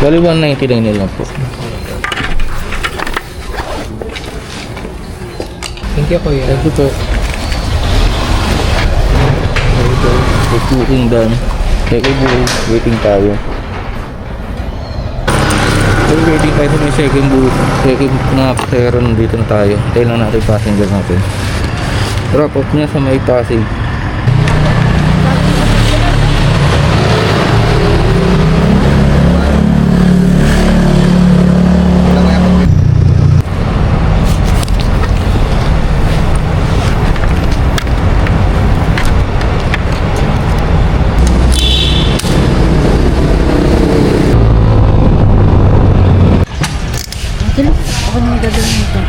Bali 199 nila po. Thank you, kuya. Thank you po. First booking done. Second booking, waiting tayo. So waiting tayo sa may second na pasero, nandito na tayo. Tayo lang natin passenger natin. Drop off niya sa may Pasig. Ako na magdadala nito.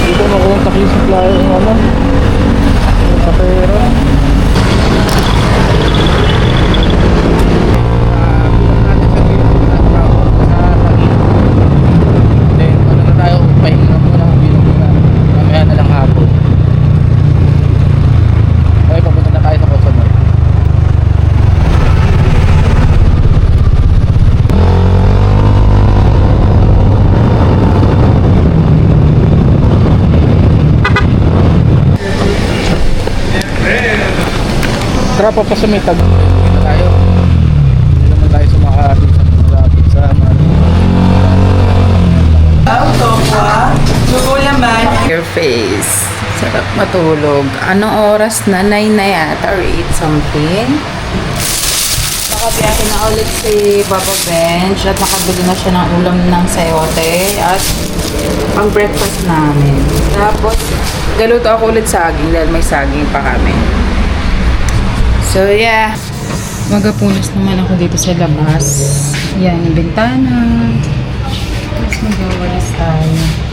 Dito makontak yung supplier ng ano, sa pera. Then ano na tayo, pahinga muna kung bilang muna. Mamaya na lang hapon. Okay, papunta na tayo sa Kosovo. Trap pa sa may tag. Dito tayo. Hindi naman tayo sumakapit sa Your face. Sarap matulog. Anong oras na? 9 na yata or 8 something. Nakabiyahe na ulit si Papa Bench at nakabili na siya ng ulam ng sayote at pang breakfast namin. Tapos, galuto ako ulit saging dahil may saging pa kami. So, yeah. Magapunas naman ako dito sa labas. Yan, yung bintana. Tapos magawalis tayo.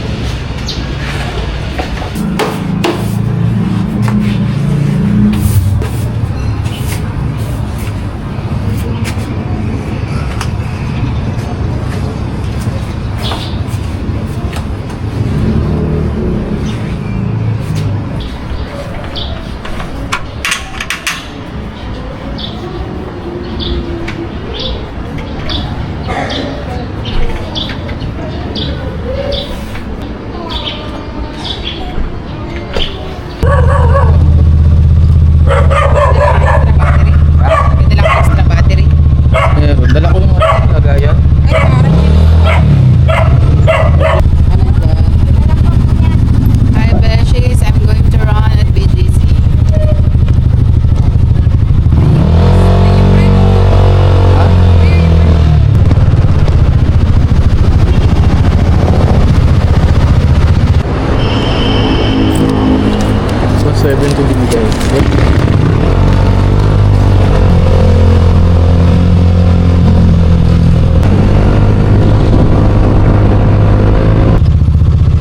Dala ko yung lagayan. Hi, Beshies. I'm going to run at BGC. So 70 binigay.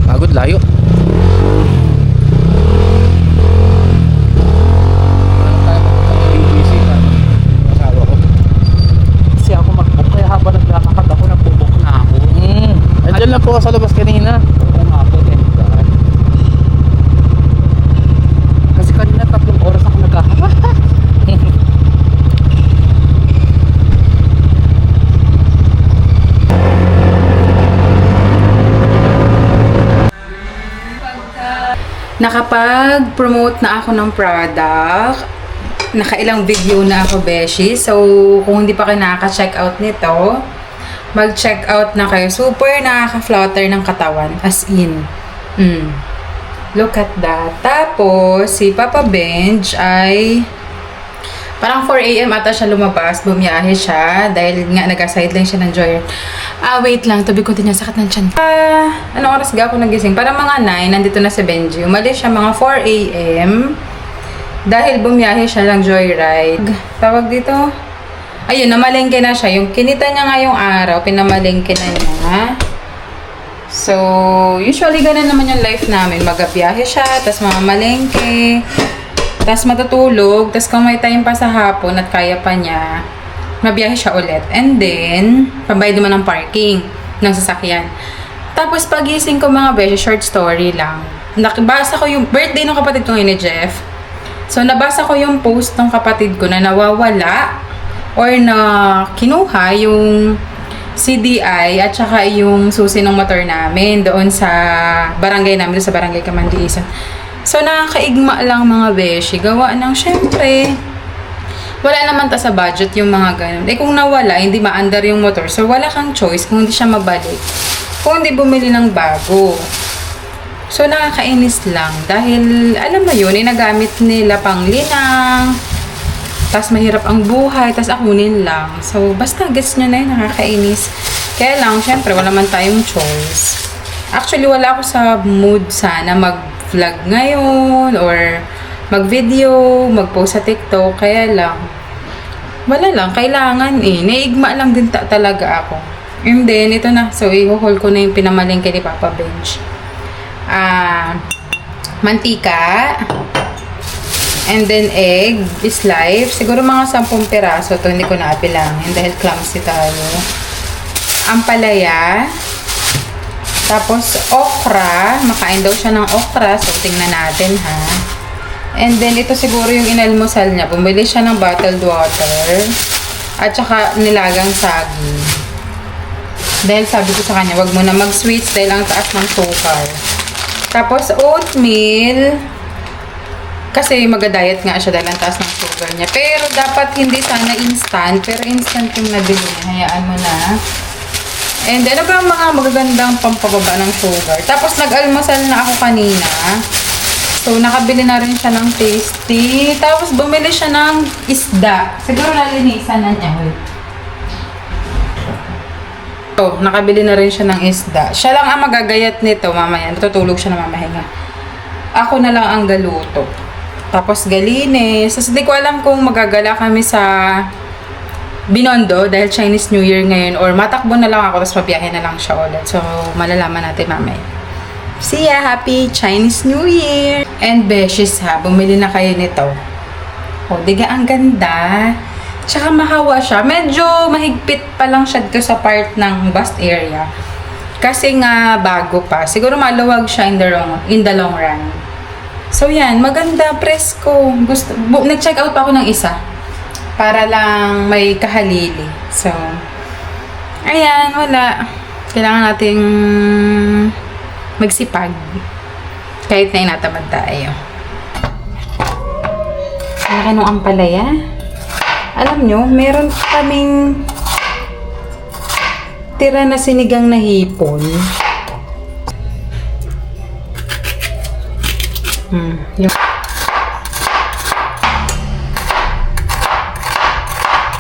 Pagod, layo. Kasi ako mag-book, kaya habang naglalakad ako, nag-book na ako. Andyan lang po ako sa labas kanina. Oo nga po, kasi kanina 3 oras ako naghahanap. Nakapag-promote na ako ng product. Nakailang video na ako, Beshi. So, kung hindi pa kayo nakaka-check out nito, mag-check out na kayo. Super nakaka-flutter ng katawan. As in. Look at that. Tapos, si Papa Benj ay parang 4 AM ata siya lumabas. Bumiyahe siya. Dahil nga nag-sideline siya ng Joyride. Wait lang. Tubig ko din yung sakit ng tiyan. Anong oras ga ako nagising? Parang mga 9. Nandito na si Benji. Umalis siya mga 4 AM. Dahil bumiyahe siya ng Joyride. Tawag dito. Ayun, namalengke na siya. Yung kinita niya ngayong araw, pinamalengke na niya. So, usually ganun naman yung life namin. Magabiyahe siya, tas mamamalengke, tas matutulog, tas kung may time pa sa hapon at kaya pa niya, mabiyahe siya ulit. And then, pambayad naman ng parking ng sasakyan. Tapos pagising ko mga beses, short story lang. Nakibasa ko yung birthday ng kapatid ko ngayon ni Jeff. So, nabasa ko yung post ng kapatid ko na nawawala or na kinuha yung CDI at saka yung susi ng motor namin doon sa barangay namin, doon sa barangay Kamandiisan. So, nakakaigma lang mga beshi. Gawa ng, syempre, wala naman ta sa budget yung mga ganun. Eh, kung nawala, hindi maandar yung motor. So, wala kang choice kung hindi siya mabalik. Kung hindi bumili ng bago. So, nakakainis lang. Dahil, alam mo yun, nagamit nila pang linang. Tas mahirap ang buhay. Tas akunin lang. So, basta gets nyo na yun, nakakainis. Kaya lang, syempre, wala man tayong choice. Actually, wala ako sa mood sana mag-vlog ngayon or mag-video, mag-post sa TikTok. Kaya lang, wala lang, kailangan eh. Naigma lang din talaga ako. And then, ito na. So, i-haul ko na yung pinamalengke ni Papa Bench. Mantika. And then, egg is life. Siguro mga 10 piraso. Ito, hindi ko na abilangin dahil clumsy tayo. Ampalaya. Tapos, okra. Makain daw siya ng okra. So, tingnan natin, ha. And then, ito siguro yung inalmusal niya. Bumili siya ng bottled water. At saka, nilagang saging. Dahil sabi ko sa kanya, wag mo na mag-sweets dahil ang taas ng sukar. Tapos, oatmeal. Kasi mag-diet nga siya dahil ang taas ng sugar niya. Pero dapat hindi sana instant. Pero instant yung nabili niya. Hayaan mo na. And then, ano ba ang mga magagandang pampababa ng sugar? Tapos, nag-almusal na ako kanina. So, nakabili na rin siya ng tasty. Tapos, bumili siya ng isda. Siguro nalinisan na niya. So, nakabili na rin siya ng isda. Siya lang ang magagayat nito mamaya. Natutulog siya na mamahinga. Ako na lang ang galuto. Tapos, galinis. Tapos, di ko alam kung magagala kami sa Binondo dahil Chinese New Year ngayon or matakbo na lang ako tapos mabiyahe na lang siya ulit. So, malalaman natin mamaya. See ya! Happy Chinese New Year! And beshes ha, bumili na kayo nito. O, diga ang ganda. Tsaka mahawa siya. Medyo mahigpit pa lang siya dito sa part ng bust area. Kasi nga bago pa. Siguro maluwag siya in the long run. So yan, maganda, presko. Nag-check out pa ako ng isa. Para lang may kahalili. So, ayan, wala. Kailangan nating magsipag. Kahit na inatamad tayo. Laki nung ampalaya. Alam nyo, meron kaming tira na sinigang na hipon. Yung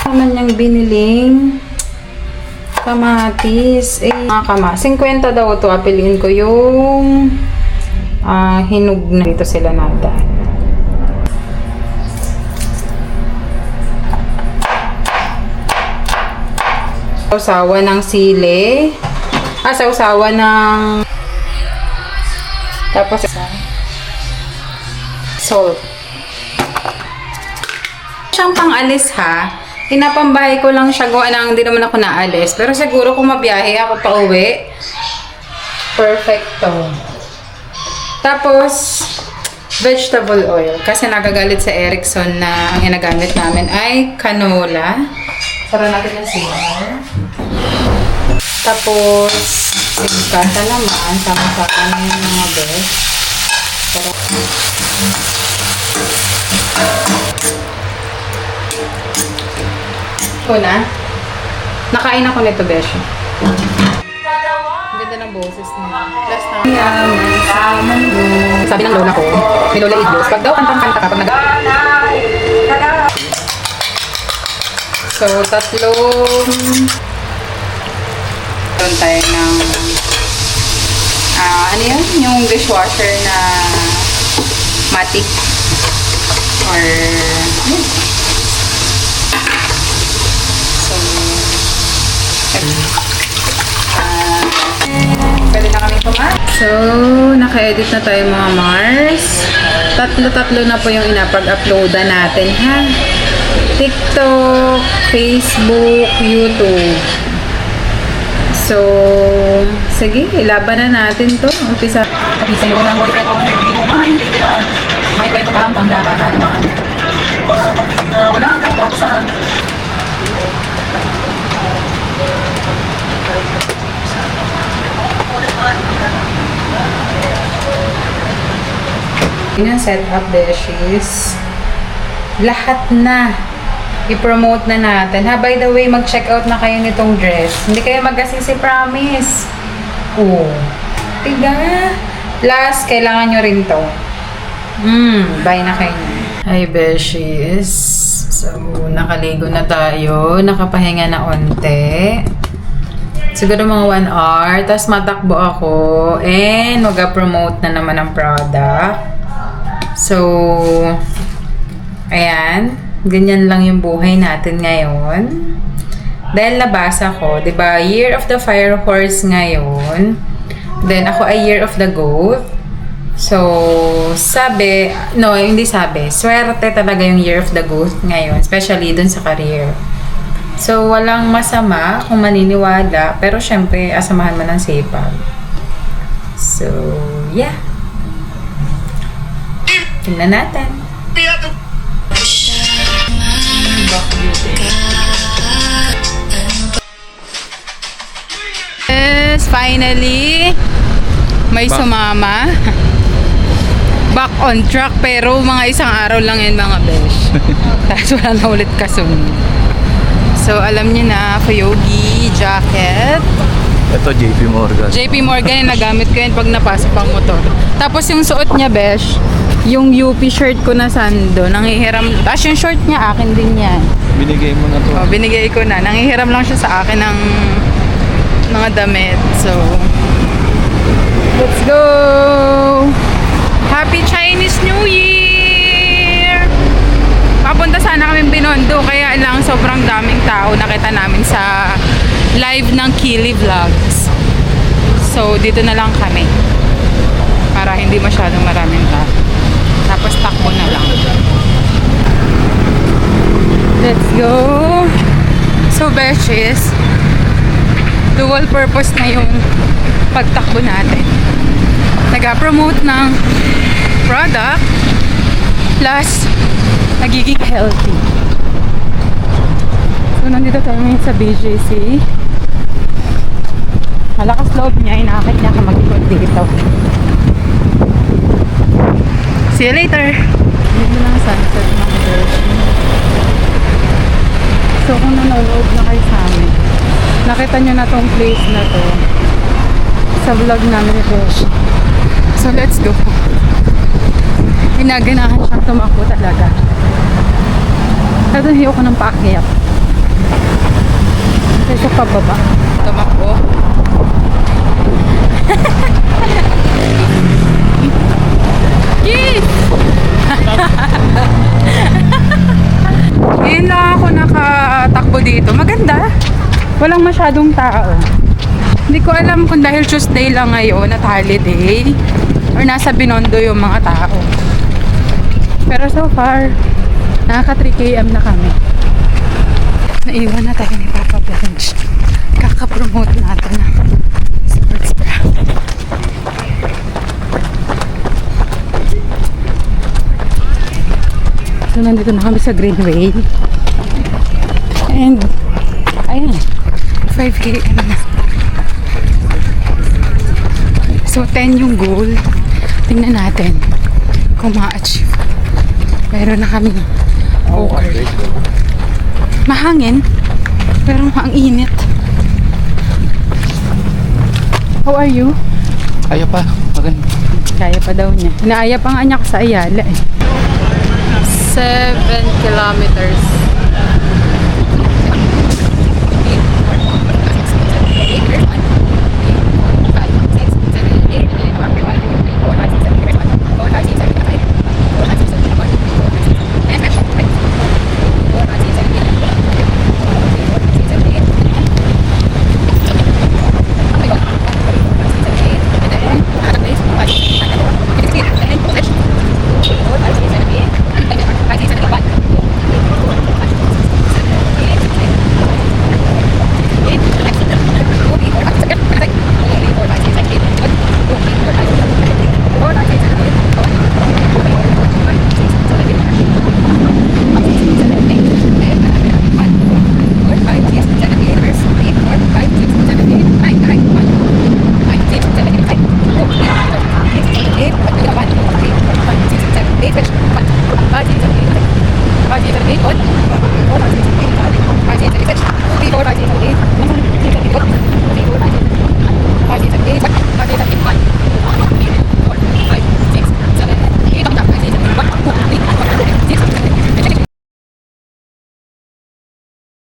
naman niyang biniling kamatis. Mga 50 daw ito. Apiliin ko yung hinog na dito sila nata. Sausawa ng sili. Sausawa ng tapos salt. Siyang pang-alis ha. Pinapambahay ko lang siya. Gawa na hindi naman ako naalis. Pero siguro kung mabiyahe ako pa uwi, perfecto. Tapos, vegetable oil. Kasi nagagalit sa Erickson na ang ginagamit namin ay canola. Sara natin yung singar. Tapos, sigkanta naman. Sama-sama na yung mga best. Pero, una, nakain ako nito, Beshi. Ang ganda ng boses niya. Plus na, sabi ng lola ko, ni Lola Idlos, pag daw kantang-kanta kapag So, tatlong meron tayo ng ano yun? Yung dishwasher na matic or yun. So, pwede na So, naka-edit na tayo mga Mars. Tatlo na po yung inapag-uploadan natin, ha? TikTok, Facebook, YouTube. So, sige, ilaban na natin to. Umpisa. Sa'yo na mo ito. May kwento ka ang panglaban na naman. Wala kang kapaksan. Yun yung setup, beshies. Lahat na. I-promote na natin. Ha, by the way, mag-check out na kayo nitong dress. Hindi kayo mag-asisi, promise. Oh. Tiga. Plus, kailangan nyo rin to. Buy na kayo. Hi, beshies. So, nakaligo na tayo. Nakapahinga na onte. Siguro mga 1 hour. Tapos matakbo ako. And mag-promote na naman ang product. So, ayan. Ganyan lang yung buhay natin ngayon. Dahil nabasa ko, 'di ba? Year of the Fire Horse ngayon. Then ako ay Year of the Goat. So, sabi, no, hindi sabi. Swerte talaga yung Year of the Goat ngayon, especially dun sa career. So, walang masama kung maniniwala, pero syempre, asamahan mo ng sipag. So, yeah. Tingnan natin. Yes, finally, may sumama. Back on track, pero mga isang araw lang yan mga besh. Tapos wala na ulit kasunod. So, alam niyo na, Fuyogi, jacket. Ito, JP Morgan. JP Morgan yung nagamit ko yun pag napasok ang motor. Tapos yung suot niya, besh, yung UP shirt ko na sando, nangihiram. Tapos yung short niya, akin din yan. Binigay mo na to. Oh, binigay ko na. Nangihiram lang siya sa akin ng mga damit. So, let's go! Happy Chinese New Year! Papunta sana kami Binondo, kaya lang sobrang daming tao nakita namin sa live ng Kili Vlogs. So, dito na lang kami. Para hindi masyadong maraming tao. Tapos takbo na lang. Let's go! So, beshes, dual purpose na yung pagtakbo natin. Nag-promote ng product plus nagiging healthy. So, nandito tayo ngayon sa BJC. Malakas loob niya, inakit niya ka mag-ikot dito. See you later! Dito na ang sunset mga girls. So, kung nanonood na kayo sa amin, nakita nyo na tong place na to sa vlog namin ni Besh. So, let's go. Hinaganahan siyang tumakbo talaga. Pero hiyo ko ng paakyat. Kaysa pababa. Tumakbo. Yes! Ngayon lang ako nakatakbo dito. Maganda. Walang masyadong tao. Hindi ko alam kung dahil Tuesday lang ngayon at holiday or nasa Binondo yung mga tao. Pero so far, nakaka 3 km na kami. Naiwan na tayo ni Papa Bench. Kaka-promote natin ng sports bra. So, nandito na kami sa Greenway. And, ayan, 5 km na. So, 10 yung goal. Tingnan natin kung ma-achieve. Meron na kami okay. Mahangin, pero ang init. How are you? Kaya pa. Maganda. Kaya pa daw niya. Inaaya pa nga niya ko sa Ayala eh. 7 kilometers.